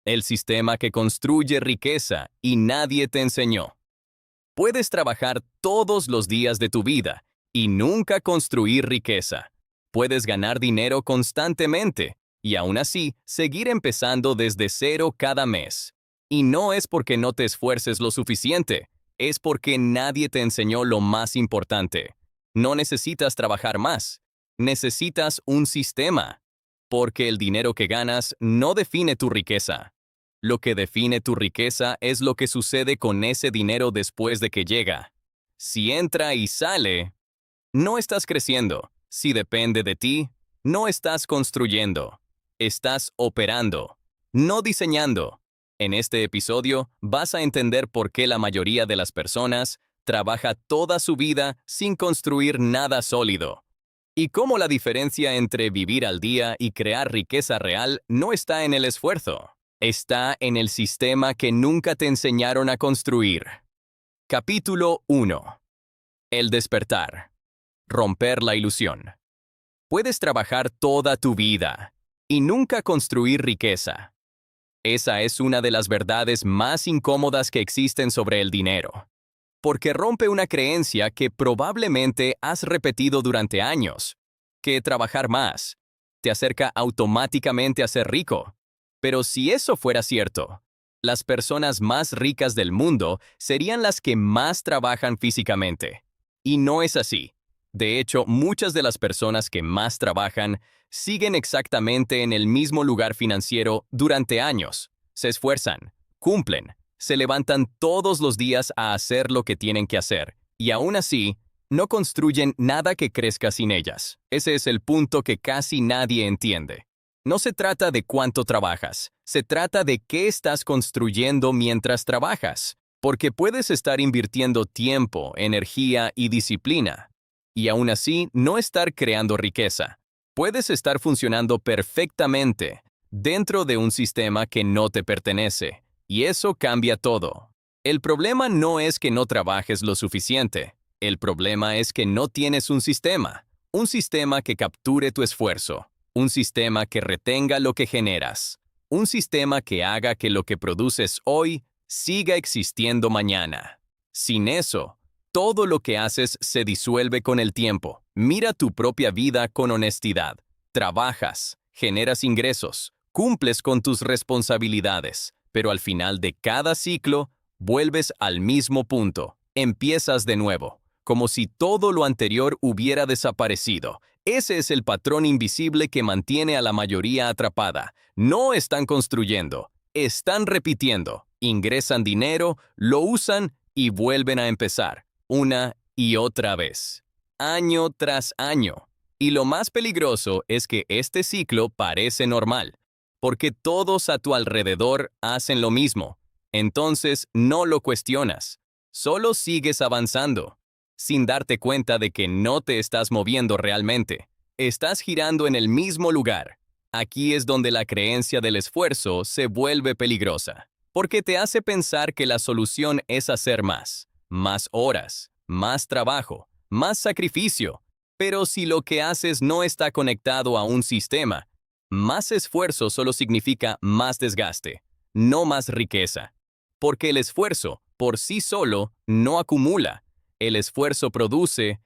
el sistema que construye riqueza y nadie te enseñó. Puedes trabajar todos los días de tu vida y nunca construir riqueza. Puedes ganar dinero constantemente y aún así seguir empezando desde cero cada mes. Y no es porque no te esfuerces lo suficiente, es porque nadie te enseñó lo más importante. No necesitas trabajar más, necesitas un sistema, porque el dinero que ganas no define tu riqueza. Lo que define tu riqueza es lo que sucede con ese dinero después de que llega. Si entra y sale, no estás creciendo. Si depende de ti, no estás construyendo. Estás operando, no diseñando. En este episodio vas a entender por qué la mayoría de las personas trabaja toda su vida sin construir nada sólido. Y cómo la diferencia entre vivir al día y crear riqueza real no está en el esfuerzo. Está en el sistema que nunca te enseñaron a construir. Capítulo 1. El despertar. Romper la ilusión. Puedes trabajar toda tu vida y nunca construir riqueza. Esa es una de las verdades más incómodas que existen sobre el dinero, porque rompe una creencia que probablemente has repetido durante años, que trabajar más te acerca automáticamente a ser rico. Pero si eso fuera cierto, las personas más ricas del mundo serían las que más trabajan físicamente. Y no es así. De hecho, muchas de las personas que más trabajan siguen exactamente en el mismo lugar financiero durante años. Se esfuerzan, cumplen, se levantan todos los días a hacer lo que tienen que hacer, y aún así, no construyen nada que crezca sin ellas. Ese es el punto que casi nadie entiende. No se trata de cuánto trabajas, se trata de qué estás construyendo mientras trabajas, porque puedes estar invirtiendo tiempo, energía y disciplina, y aún así no estar creando riqueza. Puedes estar funcionando perfectamente dentro de un sistema que no te pertenece, y eso cambia todo. El problema no es que no trabajes lo suficiente, el problema es que no tienes un sistema que capture tu esfuerzo. Un sistema que retenga lo que generas. Un sistema que haga que lo que produces hoy siga existiendo mañana. Sin eso, todo lo que haces se disuelve con el tiempo. Mira tu propia vida con honestidad. Trabajas, generas ingresos, cumples con tus responsabilidades, pero al final de cada ciclo, vuelves al mismo punto. Empiezas de nuevo, como si todo lo anterior hubiera desaparecido. Ese es el patrón invisible que mantiene a la mayoría atrapada. No están construyendo, están repitiendo. Ingresan dinero, lo usan y vuelven a empezar, una y otra vez, año tras año. Y lo más peligroso es que este ciclo parece normal, porque todos a tu alrededor hacen lo mismo. Entonces no lo cuestionas, solo sigues avanzando, sin darte cuenta de que no te estás moviendo realmente. Estás girando en el mismo lugar. Aquí es donde la creencia del esfuerzo se vuelve peligrosa, porque te hace pensar que la solución es hacer más horas, más trabajo, más sacrificio. Pero si lo que haces no está conectado a un sistema, más esfuerzo solo significa más desgaste, no más riqueza. Porque el esfuerzo, por sí solo, no acumula. El esfuerzo produce,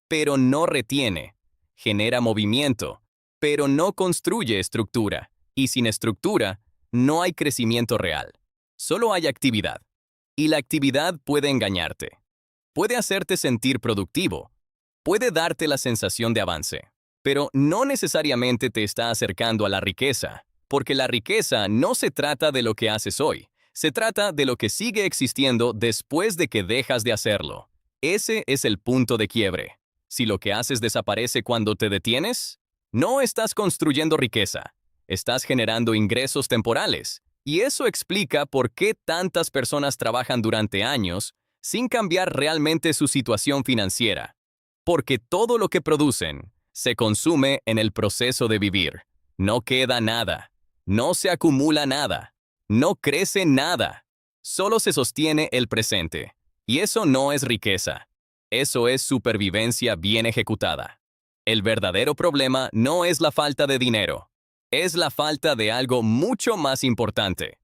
pero no retiene. Genera movimiento, pero no construye estructura. Y sin estructura, no hay crecimiento real. Solo hay actividad. Y la actividad puede engañarte. Puede hacerte sentir productivo. Puede darte la sensación de avance. Pero no necesariamente te está acercando a la riqueza. Porque la riqueza no se trata de lo que haces hoy. Se trata de lo que sigue existiendo después de que dejas de hacerlo. Ese es el punto de quiebre. Si lo que haces desaparece cuando te detienes, no estás construyendo riqueza, estás generando ingresos temporales. Y eso explica por qué tantas personas trabajan durante años sin cambiar realmente su situación financiera. Porque todo lo que producen se consume en el proceso de vivir. No queda nada, no se acumula nada, no crece nada, solo se sostiene el presente. Y eso no es riqueza. Eso es supervivencia bien ejecutada. El verdadero problema no es la falta de dinero. Es la falta de algo mucho más importante.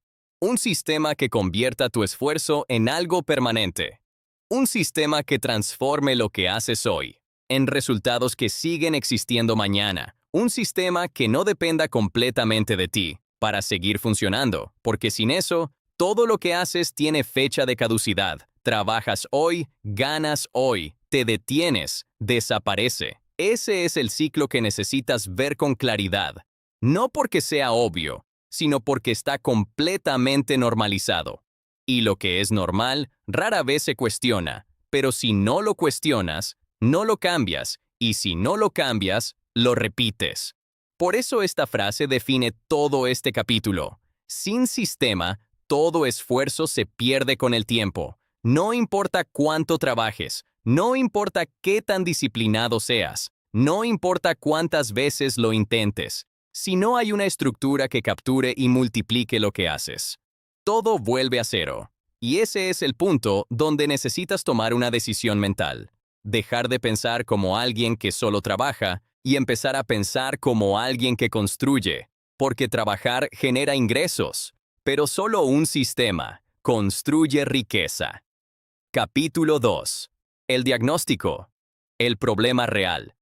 Un sistema que convierta tu esfuerzo en algo permanente. Un sistema que transforme lo que haces hoy en resultados que siguen existiendo mañana. Un sistema que no dependa completamente de ti para seguir funcionando, porque sin eso, todo lo que haces tiene fecha de caducidad. Trabajas hoy, ganas hoy, te detienes, desaparece. Ese es el ciclo que necesitas ver con claridad. No porque sea obvio, sino porque está completamente normalizado. Y lo que es normal rara vez se cuestiona, pero si no lo cuestionas, no lo cambias, y si no lo cambias, lo repites. Por eso esta frase define todo este capítulo. Sin sistema, todo esfuerzo se pierde con el tiempo. No importa cuánto trabajes, no importa qué tan disciplinado seas, no importa cuántas veces lo intentes, si no hay una estructura que capture y multiplique lo que haces, todo vuelve a cero. Y ese es el punto donde necesitas tomar una decisión mental. Dejar de pensar como alguien que solo trabaja y empezar a pensar como alguien que construye, porque trabajar genera ingresos, pero solo un sistema construye riqueza. Capítulo 2. El diagnóstico. El problema real.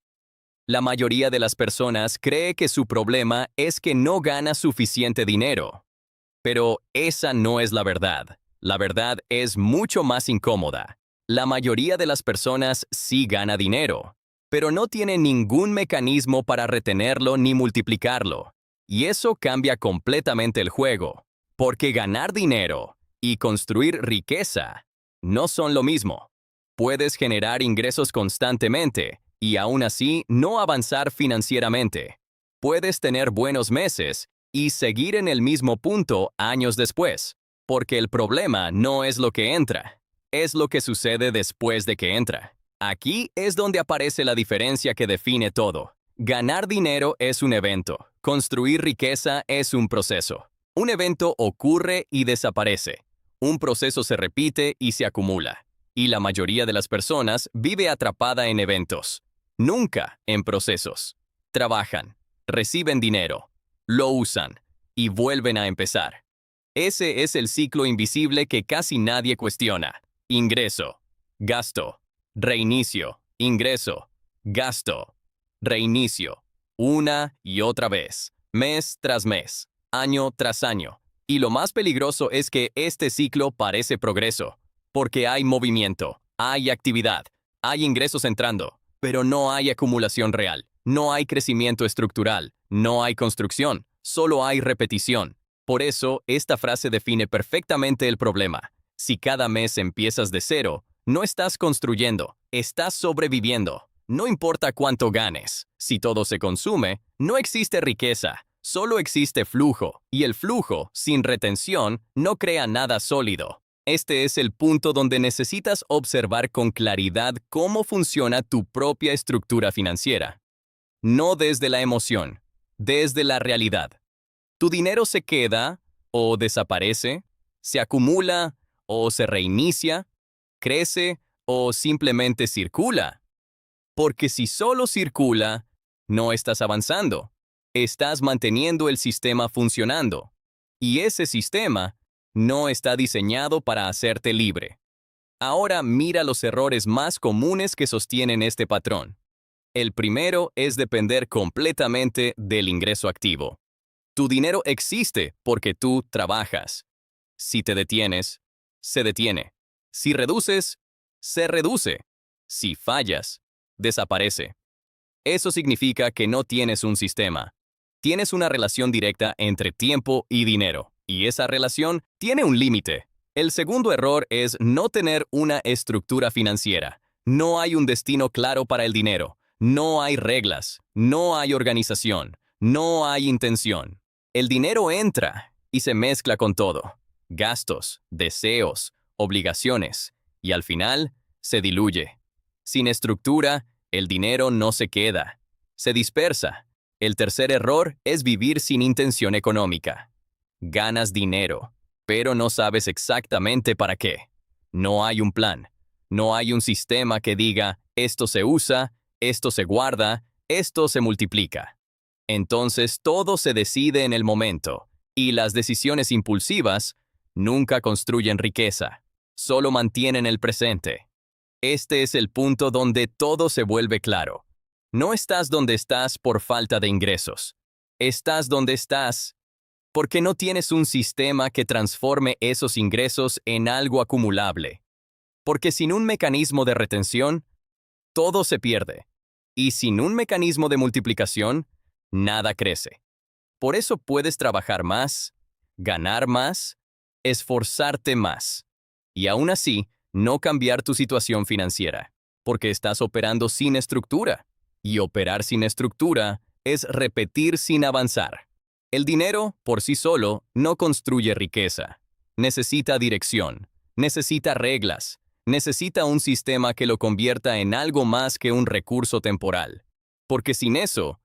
La mayoría de las personas cree que su problema es que no gana suficiente dinero. Pero esa no es la verdad. La verdad es mucho más incómoda. La mayoría de las personas sí gana dinero, pero no tiene ningún mecanismo para retenerlo ni multiplicarlo. Y eso cambia completamente el juego, porque ganar dinero y construir riqueza no son lo mismo. Puedes generar ingresos constantemente y aún así no avanzar financieramente. Puedes tener buenos meses y seguir en el mismo punto años después, porque el problema no es lo que entra, es lo que sucede después de que entra. Aquí es donde aparece la diferencia que define todo. Ganar dinero es un evento, construir riqueza es un proceso. Un evento ocurre y desaparece. Un proceso se repite y se acumula. Y la mayoría de las personas vive atrapada en eventos, nunca en procesos. Trabajan, reciben dinero, lo usan y vuelven a empezar. Ese es el ciclo invisible que casi nadie cuestiona. Ingreso, gasto, reinicio, ingreso, gasto, reinicio. Una y otra vez, mes tras mes, año tras año. Y lo más peligroso es que este ciclo parece progreso, porque hay movimiento, hay actividad, hay ingresos entrando, pero no hay acumulación real, no hay crecimiento estructural, no hay construcción, solo hay repetición. Por eso, esta frase define perfectamente el problema. Si cada mes empiezas de cero, no estás construyendo, estás sobreviviendo. No importa cuánto ganes, si todo se consume, no existe riqueza, solo existe flujo, y el flujo, sin retención, no crea nada sólido. Este es el punto donde necesitas observar con claridad cómo funciona tu propia estructura financiera. No desde la emoción, desde la realidad. Tu dinero se queda o desaparece, se acumula o se reinicia, crece o simplemente circula. Porque si solo circula, no estás avanzando. Estás manteniendo el sistema funcionando. Y ese sistema no está diseñado para hacerte libre. Ahora mira los errores más comunes que sostienen este patrón. El primero es depender completamente del ingreso activo. Tu dinero existe porque tú trabajas. Si te detienes, se detiene. Si reduces, se reduce. Si fallas, desaparece. Eso significa que no tienes un sistema. Tienes una relación directa entre tiempo y dinero, y esa relación tiene un límite. El segundo error es no tener una estructura financiera. No hay un destino claro para el dinero. No hay reglas. No hay organización. No hay intención. El dinero entra y se mezcla con todo. Gastos, deseos, obligaciones, y al final se diluye. Sin estructura, el dinero no se queda. Se dispersa. El tercer error es vivir sin intención económica. Ganas dinero, pero no sabes exactamente para qué. No hay un plan. No hay un sistema que diga, esto se usa, esto se guarda, esto se multiplica. Entonces todo se decide en el momento, y las decisiones impulsivas nunca construyen riqueza, solo mantienen el presente. Este es el punto donde todo se vuelve claro. No estás donde estás por falta de ingresos. Estás donde estás porque no tienes un sistema que transforme esos ingresos en algo acumulable. Porque sin un mecanismo de retención, todo se pierde. Y sin un mecanismo de multiplicación, nada crece. Por eso puedes trabajar más, ganar más, esforzarte más. Y aún así, no cambiar tu situación financiera, porque estás operando sin estructura. Y operar sin estructura es repetir sin avanzar. El dinero, por sí solo, no construye riqueza. Necesita dirección, necesita reglas, necesita un sistema que lo convierta en algo más que un recurso temporal. Porque sin eso,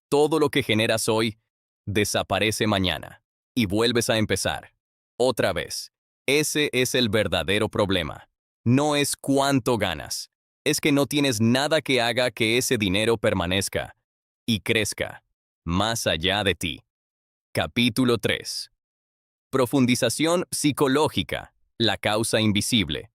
todo lo que generas hoy desaparece mañana y vuelves a empezar. Otra vez. Ese es el verdadero problema. No es cuánto ganas. Es que no tienes nada que haga que ese dinero permanezca y crezca más allá de ti. Capítulo 3. Profundización psicológica. La causa invisible.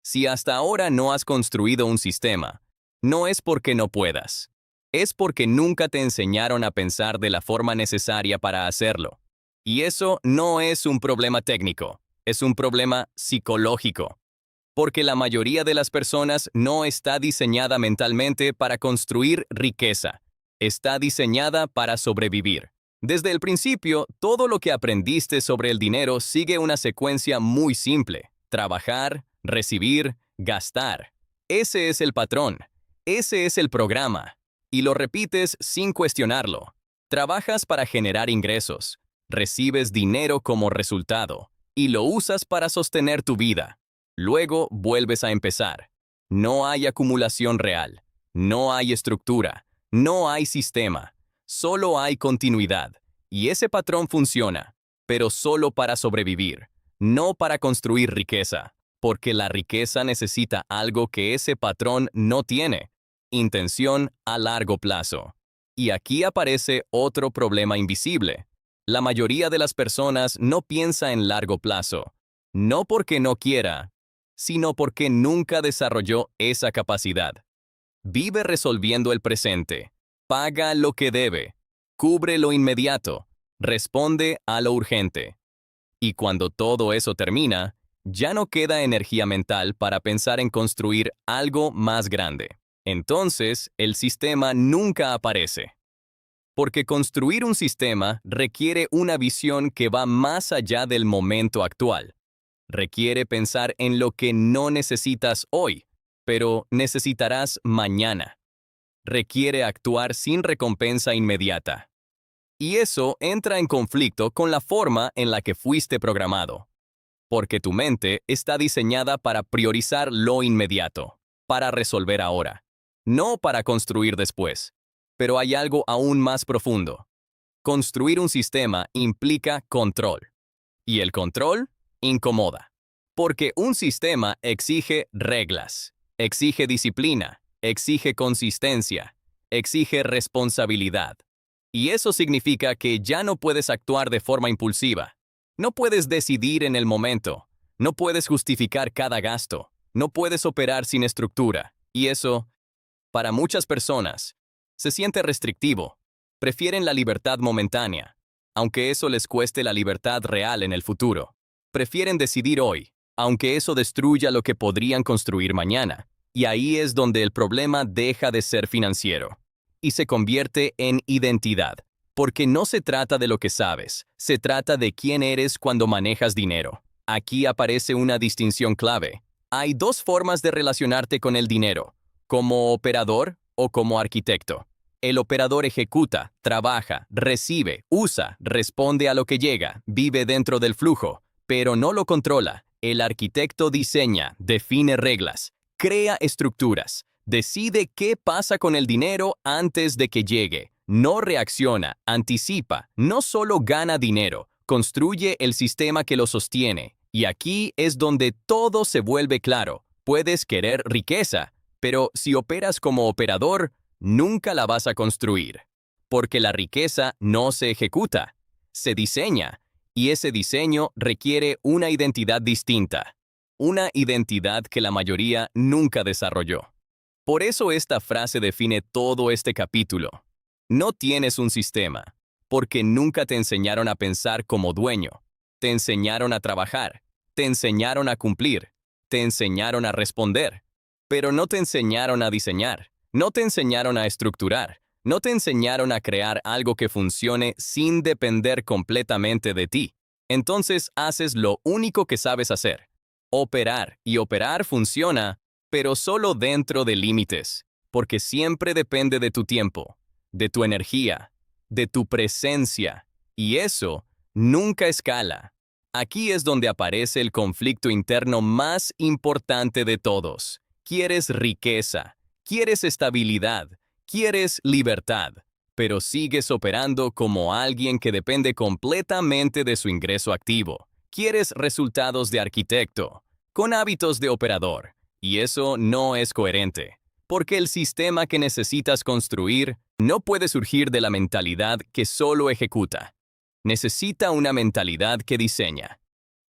Si hasta ahora no has construido un sistema, no es porque no puedas. Es porque nunca te enseñaron a pensar de la forma necesaria para hacerlo. Y eso no es un problema técnico, es un problema psicológico. Porque la mayoría de las personas no está diseñada mentalmente para construir riqueza. Está diseñada para sobrevivir. Desde el principio, todo lo que aprendiste sobre el dinero sigue una secuencia muy simple. Trabajar, recibir, gastar. Ese es el patrón. Ese es el programa. Y lo repites sin cuestionarlo. Trabajas para generar ingresos. Recibes dinero como resultado. Y lo usas para sostener tu vida. Luego vuelves a empezar. No hay acumulación real. No hay estructura. No hay sistema. Solo hay continuidad. Y ese patrón funciona, pero solo para sobrevivir, no para construir riqueza, porque la riqueza necesita algo que ese patrón no tiene: intención a largo plazo. Y aquí aparece otro problema invisible. La mayoría de las personas no piensa en largo plazo, no porque no quiera, sino porque nunca desarrolló esa capacidad. Vive resolviendo el presente, paga lo que debe, cubre lo inmediato, responde a lo urgente. Y cuando todo eso termina, ya no queda energía mental para pensar en construir algo más grande. Entonces, el sistema nunca aparece. Porque construir un sistema requiere una visión que va más allá del momento actual. Requiere pensar en lo que no necesitas hoy, pero necesitarás mañana. Requiere actuar sin recompensa inmediata. Y eso entra en conflicto con la forma en la que fuiste programado. Porque tu mente está diseñada para priorizar lo inmediato, para resolver ahora, no para construir después. Pero hay algo aún más profundo. Construir un sistema implica control. Y el control incomoda. Porque un sistema exige reglas, exige disciplina, exige consistencia, exige responsabilidad. Y eso significa que ya no puedes actuar de forma impulsiva. No puedes decidir en el momento. No puedes justificar cada gasto. No puedes operar sin estructura. Y eso, para muchas personas, se siente restrictivo. Prefieren la libertad momentánea, aunque eso les cueste la libertad real en el futuro. Prefieren decidir hoy, aunque eso destruya lo que podrían construir mañana. Y ahí es donde el problema deja de ser financiero y se convierte en identidad. Porque no se trata de lo que sabes, se trata de quién eres cuando manejas dinero. Aquí aparece una distinción clave. Hay dos formas de relacionarte con el dinero: como operador o como arquitecto. El operador ejecuta, trabaja, recibe, usa, responde a lo que llega, vive dentro del flujo, pero no lo controla. El arquitecto diseña, define reglas, crea estructuras, decide qué pasa con el dinero antes de que llegue. No reacciona, anticipa, no solo gana dinero, construye el sistema que lo sostiene. Y aquí es donde todo se vuelve claro. Puedes querer riqueza, pero si operas como operador, nunca la vas a construir. Porque la riqueza no se ejecuta, se diseña. Y ese diseño requiere una identidad distinta, una identidad que la mayoría nunca desarrolló. Por eso esta frase define todo este capítulo. No tienes un sistema, porque nunca te enseñaron a pensar como dueño. Te enseñaron a trabajar, te enseñaron a cumplir, te enseñaron a responder, pero no te enseñaron a diseñar, no te enseñaron a estructurar, no te enseñaron a crear algo que funcione sin depender completamente de ti. Entonces haces lo único que sabes hacer. Operar, y operar funciona, pero solo dentro de límites, porque siempre depende de tu tiempo, de tu energía, de tu presencia, y eso nunca escala. Aquí es donde aparece el conflicto interno más importante de todos. Quieres riqueza, quieres estabilidad, quieres libertad, pero sigues operando como alguien que depende completamente de su ingreso activo. Quieres resultados de arquitecto, con hábitos de operador, y eso no es coherente, porque el sistema que necesitas construir no puede surgir de la mentalidad que solo ejecuta. Necesita una mentalidad que diseña,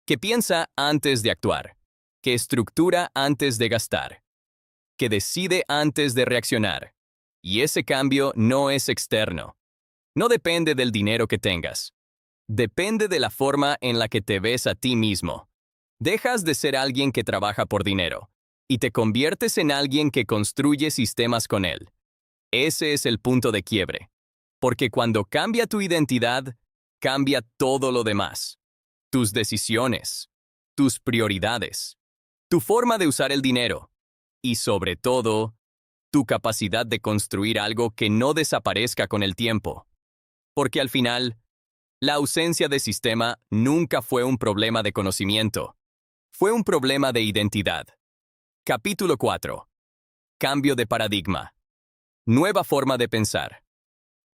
que piensa antes de actuar, que estructura antes de gastar, que decide antes de reaccionar. Y ese cambio no es externo. No depende del dinero que tengas. Depende de la forma en la que te ves a ti mismo. Dejas de ser alguien que trabaja por dinero y te conviertes en alguien que construye sistemas con él. Ese es el punto de quiebre. Porque cuando cambia tu identidad, cambia todo lo demás. Tus decisiones, tus prioridades, tu forma de usar el dinero y, sobre todo, tu capacidad de construir algo que no desaparezca con el tiempo. Porque al final, la ausencia de sistema nunca fue un problema de conocimiento. Fue un problema de identidad. Capítulo 4. Cambio de paradigma. Nueva forma de pensar.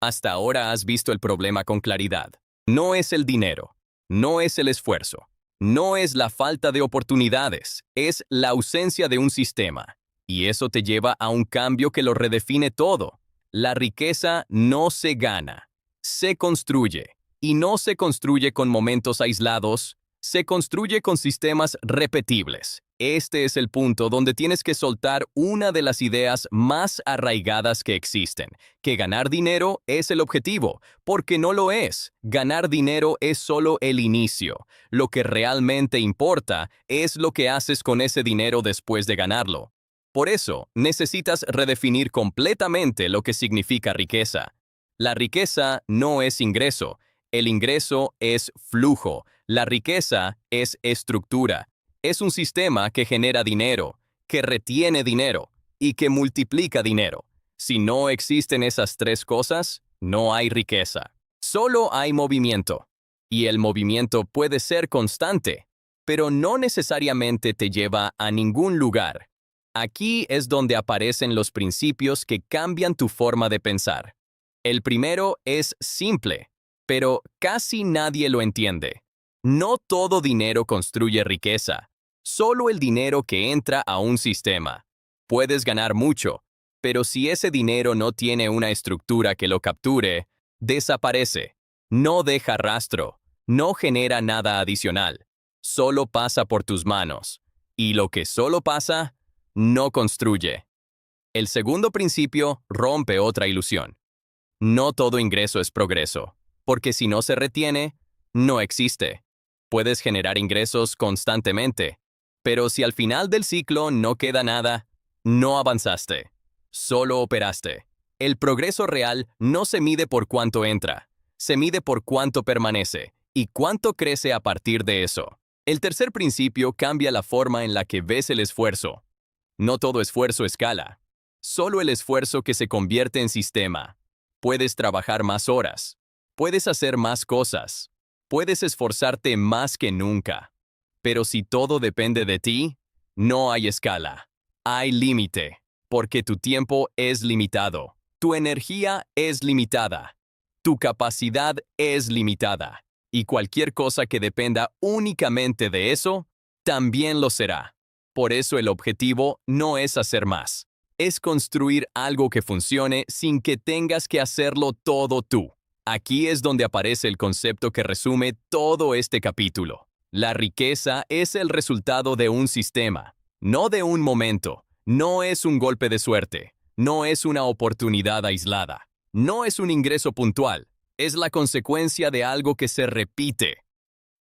Hasta ahora has visto el problema con claridad. No es el dinero, no es el esfuerzo, no es la falta de oportunidades, es la ausencia de un sistema. Y eso te lleva a un cambio que lo redefine todo. La riqueza no se gana, se construye. Y no se construye con momentos aislados, se construye con sistemas repetibles. Este es el punto donde tienes que soltar una de las ideas más arraigadas que existen, que ganar dinero es el objetivo, porque no lo es. Ganar dinero es solo el inicio. Lo que realmente importa es lo que haces con ese dinero después de ganarlo. Por eso, necesitas redefinir completamente lo que significa riqueza. La riqueza no es ingreso. El ingreso es flujo, la riqueza es estructura, es un sistema que genera dinero, que retiene dinero y que multiplica dinero. Si no existen esas tres cosas, no hay riqueza. Solo hay movimiento. Y el movimiento puede ser constante, pero no necesariamente te lleva a ningún lugar. Aquí es donde aparecen los principios que cambian tu forma de pensar. El primero es simple, pero casi nadie lo entiende. No todo dinero construye riqueza, solo el dinero que entra a un sistema. Puedes ganar mucho, pero si ese dinero no tiene una estructura que lo capture, desaparece, no deja rastro, no genera nada adicional, solo pasa por tus manos. Y lo que solo pasa, no construye. El segundo principio rompe otra ilusión. No todo ingreso es progreso. Porque si no se retiene, no existe. Puedes generar ingresos constantemente, pero si al final del ciclo no queda nada, no avanzaste, solo operaste. El progreso real no se mide por cuánto entra, se mide por cuánto permanece y cuánto crece a partir de eso. El tercer principio cambia la forma en la que ves el esfuerzo. No todo esfuerzo escala, solo el esfuerzo que se convierte en sistema. Puedes trabajar más horas. Puedes hacer más cosas. Puedes esforzarte más que nunca. Pero si todo depende de ti, no hay escala. Hay límite, porque tu tiempo es limitado. Tu energía es limitada. Tu capacidad es limitada. Y cualquier cosa que dependa únicamente de eso, también lo será. Por eso el objetivo no es hacer más. Es construir algo que funcione sin que tengas que hacerlo todo tú. Aquí es donde aparece el concepto que resume todo este capítulo. La riqueza es el resultado de un sistema, no de un momento. No es un golpe de suerte. No es una oportunidad aislada. No es un ingreso puntual. Es la consecuencia de algo que se repite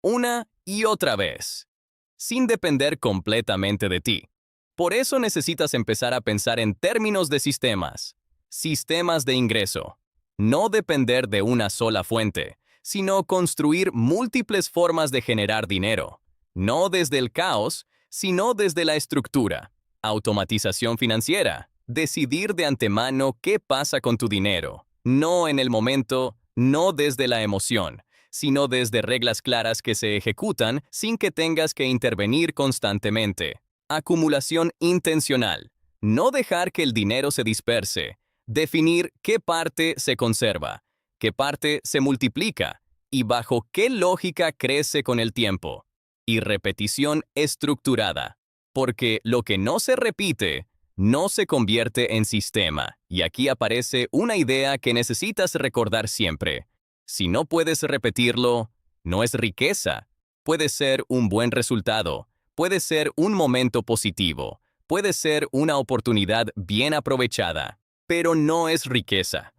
una y otra vez, sin depender completamente de ti. Por eso necesitas empezar a pensar en términos de sistemas. Sistemas de ingreso. No depender de una sola fuente, sino construir múltiples formas de generar dinero. No desde el caos, sino desde la estructura. Automatización financiera. Decidir de antemano qué pasa con tu dinero. No en el momento, no desde la emoción, sino desde reglas claras que se ejecutan sin que tengas que intervenir constantemente. Acumulación intencional. No dejar que el dinero se disperse. Definir qué parte se conserva, qué parte se multiplica y bajo qué lógica crece con el tiempo. Y repetición estructurada. Porque lo que no se repite, no se convierte en sistema. Y aquí aparece una idea que necesitas recordar siempre. Si no puedes repetirlo, no es riqueza. Puede ser un buen resultado, puede ser un momento positivo, puede ser una oportunidad bien aprovechada, pero no es riqueza.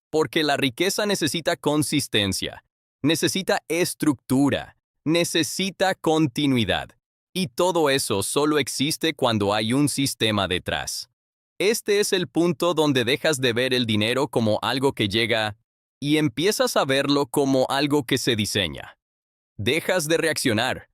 Porque la riqueza necesita consistencia, necesita estructura, necesita continuidad. Y todo eso solo existe cuando hay un sistema detrás. Este es el punto donde dejas de ver el dinero como algo que llega y empiezas a verlo como algo que se diseña. Dejas de reaccionar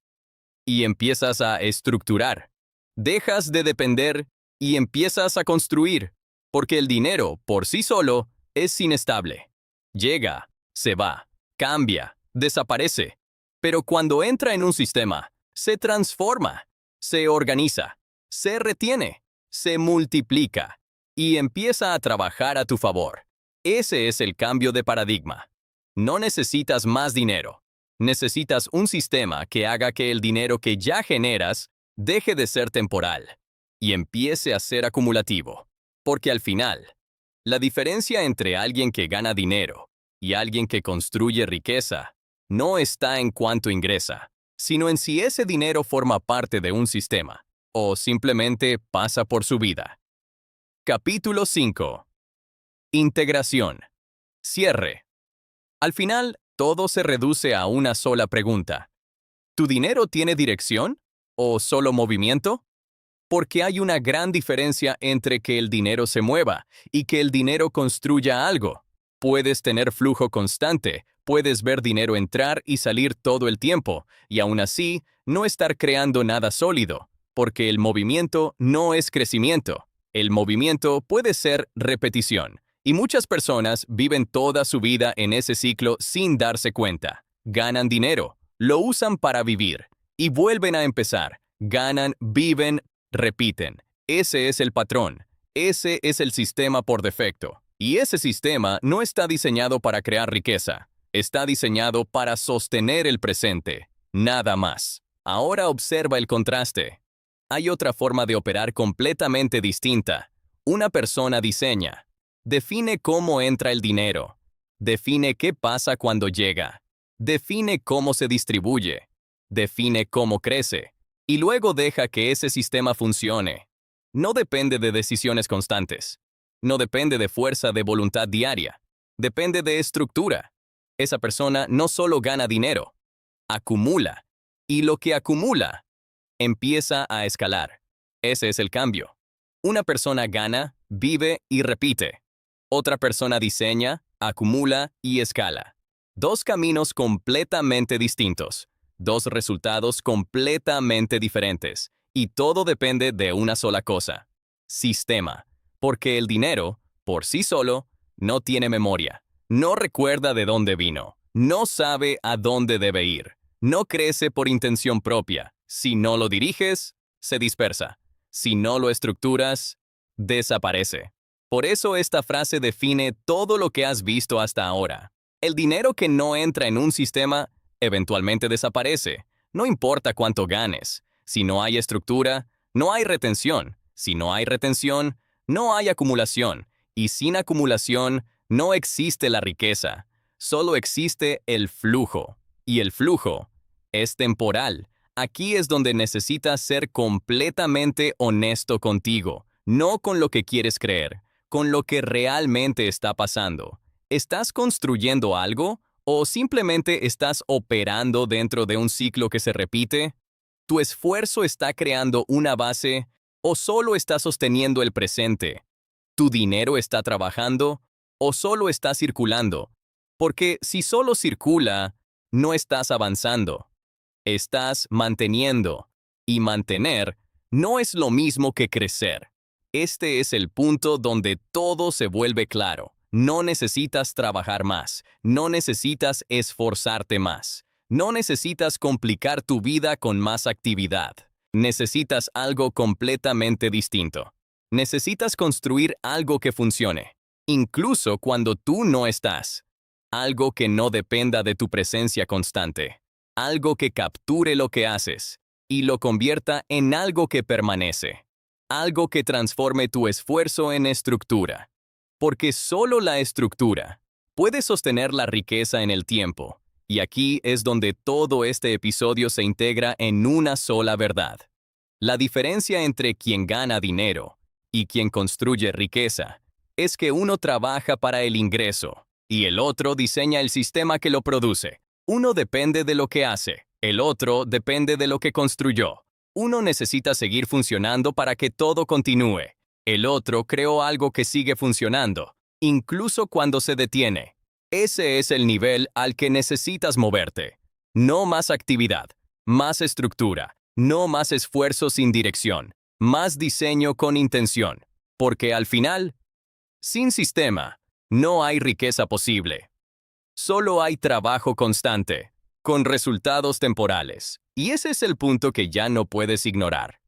y empiezas a estructurar. Dejas de depender y empiezas a construir, porque el dinero, por sí solo, es inestable. Llega, se va, cambia, desaparece. Pero cuando entra en un sistema, se transforma, se organiza, se retiene, se multiplica y empieza a trabajar a tu favor. Ese es el cambio de paradigma. No necesitas más dinero. Necesitas un sistema que haga que el dinero que ya generas deje de ser temporal y empiece a ser acumulativo. Porque al final, la diferencia entre alguien que gana dinero y alguien que construye riqueza no está en cuánto ingresa, sino en si ese dinero forma parte de un sistema o simplemente pasa por su vida. Capítulo 5. Integración. Cierre. Al final, todo se reduce a una sola pregunta. ¿Tu dinero tiene dirección o solo movimiento? Porque hay una gran diferencia entre que el dinero se mueva y que el dinero construya algo. Puedes tener flujo constante, puedes ver dinero entrar y salir todo el tiempo, y aún así no estar creando nada sólido, porque el movimiento no es crecimiento. El movimiento puede ser repetición. Y muchas personas viven toda su vida en ese ciclo sin darse cuenta. Ganan dinero, lo usan para vivir y vuelven a empezar. Ganan, viven, repiten. Ese es el patrón. Ese es el sistema por defecto. Y ese sistema no está diseñado para crear riqueza. Está diseñado para sostener el presente. Nada más. Ahora observa el contraste. Hay otra forma de operar completamente distinta. Una persona diseña. Define cómo entra el dinero. Define qué pasa cuando llega. Define cómo se distribuye. Define cómo crece. Y luego deja que ese sistema funcione. No depende de decisiones constantes. No depende de fuerza de voluntad diaria. Depende de estructura. Esa persona no solo gana dinero, acumula. Y lo que acumula empieza a escalar. Ese es el cambio. Una persona gana, vive y repite. Otra persona diseña, acumula y escala. Dos caminos completamente distintos. Dos resultados completamente diferentes. Y todo depende de una sola cosa. Sistema. Porque el dinero, por sí solo, no tiene memoria. No recuerda de dónde vino. No sabe a dónde debe ir. No crece por intención propia. Si no lo diriges, se dispersa. Si no lo estructuras, desaparece. Por eso esta frase define todo lo que has visto hasta ahora. El dinero que no entra en un sistema eventualmente desaparece. No importa cuánto ganes. Si no hay estructura, no hay retención. Si no hay retención, no hay acumulación. Y sin acumulación, no existe la riqueza. solo existe el flujo. Y el flujo es temporal. Aquí es donde necesitas ser completamente honesto contigo, no con lo que quieres creer, con lo que realmente está pasando. ¿Estás construyendo algo o simplemente estás operando dentro de un ciclo que se repite? ¿Tu esfuerzo está creando una base o solo está sosteniendo el presente? ¿Tu dinero está trabajando o solo está circulando? Porque si solo circula, no estás avanzando. Estás manteniendo. Y mantener no es lo mismo que crecer. Este es el punto donde todo se vuelve claro. No necesitas trabajar más. No necesitas esforzarte más. No necesitas complicar tu vida con más actividad. Necesitas algo completamente distinto. Necesitas construir algo que funcione, incluso cuando tú no estás. Algo que no dependa de tu presencia constante. Algo que capture lo que haces y lo convierta en algo que permanece. Algo que transforme tu esfuerzo en estructura. Porque solo la estructura puede sostener la riqueza en el tiempo. Y aquí es donde todo este episodio se integra en una sola verdad. La diferencia entre quien gana dinero y quien construye riqueza es que uno trabaja para el ingreso y el otro diseña el sistema que lo produce. Uno depende de lo que hace, el otro depende de lo que construyó. Uno necesita seguir funcionando para que todo continúe. El otro creó algo que sigue funcionando, incluso cuando se detiene. Ese es el nivel al que necesitas moverte. No más actividad, más estructura, no más esfuerzo sin dirección, más diseño con intención. Porque al final, sin sistema, no hay riqueza posible. Solo hay trabajo constante, con resultados temporales. Y ese es el punto que ya no puedes ignorar.